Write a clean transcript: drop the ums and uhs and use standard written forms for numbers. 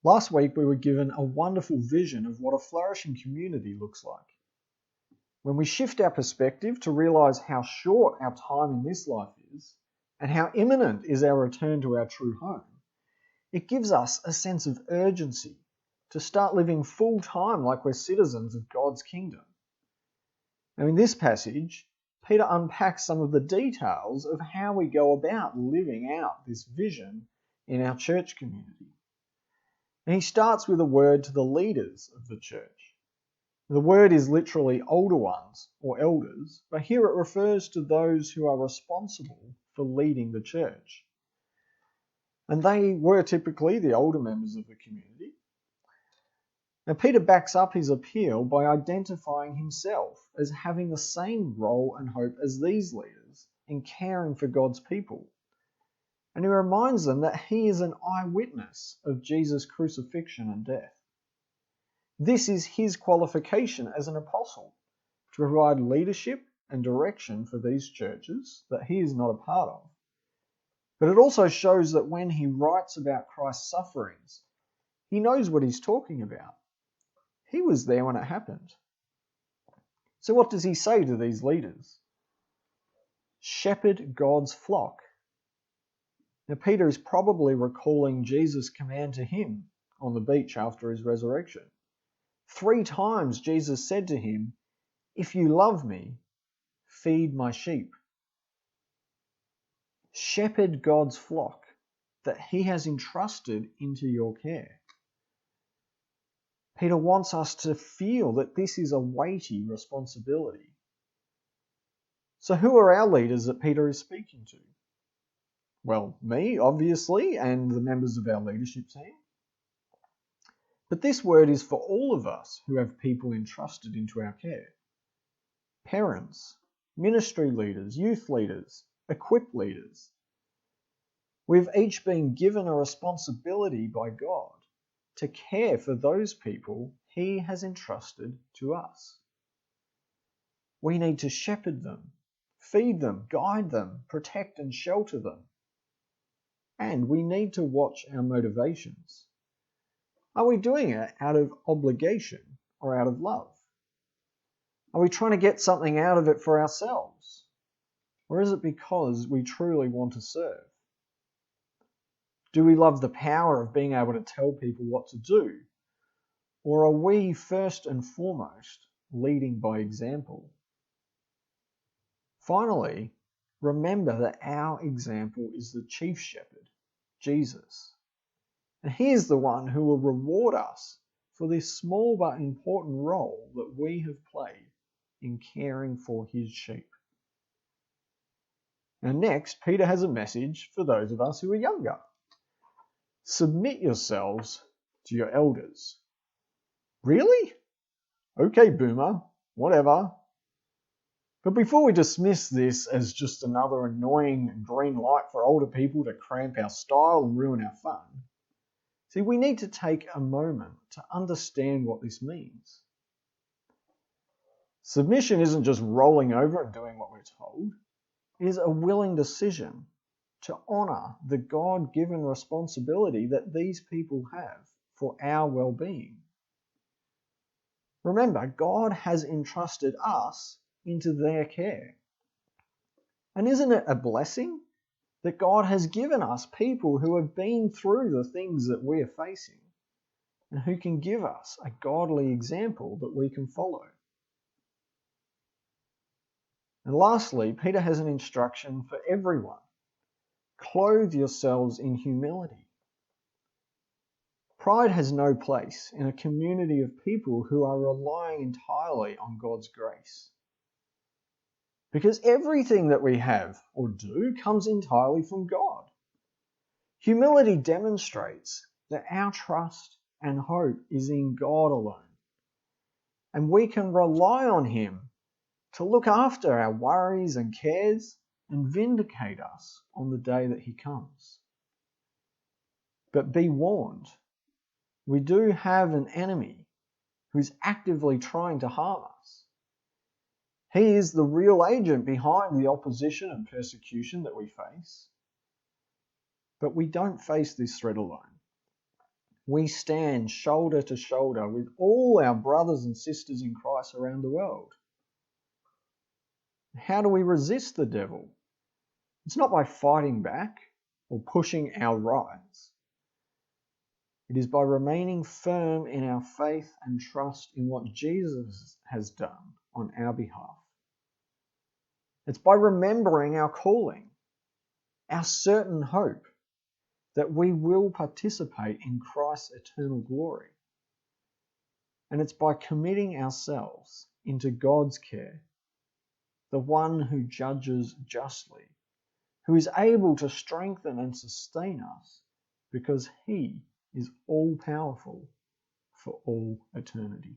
Last week we were given a wonderful vision of what a flourishing community looks like. When we shift our perspective to realise how short our time in this life is and how imminent is our return to our true home, it gives us a sense of urgency to start living full time like we're citizens of God's kingdom. Now in this passage, Peter unpacks some of the details of how we go about living out this vision in our church community. And he starts with a word to the leaders of the church. The word is literally older ones or elders, but here it refers to those who are responsible for leading the church. And they were typically the older members of the community. Now Peter backs up his appeal by identifying himself as having the same role and hope as these leaders in caring for God's people. And he reminds them that he is an eyewitness of Jesus' crucifixion and death. This is his qualification as an apostle, to provide leadership and direction for these churches that he is not a part of. But it also shows that when he writes about Christ's sufferings, he knows what he's talking about. He was there when it happened. So what does he say to these leaders? Shepherd God's flock. Now Peter is probably recalling Jesus' command to him on the beach after his resurrection. 3 times Jesus said to him, "If you love me, feed my sheep." Shepherd God's flock that he has entrusted into your care. Peter wants us to feel that this is a weighty responsibility. So who are our leaders that Peter is speaking to? Well, me, obviously, and the members of our leadership team. But this word is for all of us who have people entrusted into our care. Parents, ministry leaders, youth leaders, equip leaders. We've each been given a responsibility by God to care for those people he has entrusted to us. We need to shepherd them, feed them, guide them, protect and shelter them. And we need to watch our motivations. Are we doing it out of obligation or out of love? Are we trying to get something out of it for ourselves? Or is it because we truly want to serve? Do we love the power of being able to tell people what to do? Or are we first and foremost leading by example? Finally, remember that our example is the chief shepherd, Jesus. And he is the one who will reward us for this small but important role that we have played in caring for his sheep. And next, Peter has a message for those of us who are younger. Submit yourselves to your elders. Really? Okay, boomer, whatever. But before we dismiss this as just another annoying green light for older people to cramp our style and ruin our fun, see, we need to take a moment to understand what this means. Submission isn't just rolling over and doing what we're told. It is a willing decision to honour the God-given responsibility that these people have for our well-being. Remember, God has entrusted us into their care. And isn't it a blessing that God has given us people who have been through the things that we're facing and who can give us a godly example that we can follow? And lastly, Peter has an instruction for everyone. Clothe yourselves in humility. Pride has no place in a community of people who are relying entirely on God's grace. Because everything that we have or do comes entirely from God. Humility demonstrates that our trust and hope is in God alone. And we can rely on him to look after our worries and cares and vindicate us on the day that he comes. But be warned, we do have an enemy who's actively trying to harm us. He is the real agent behind the opposition and persecution that we face. But we don't face this threat alone. we stand shoulder to shoulder with all our brothers and sisters in Christ around the world. How do we resist the devil? It's not by fighting back or pushing our rights. It is by remaining firm in our faith and trust in what Jesus has done on our behalf. It's by remembering our calling, our certain hope that we will participate in Christ's eternal glory. And it's by committing ourselves into God's care, the one who judges justly, who is able to strengthen and sustain us because he is all-powerful for all eternity.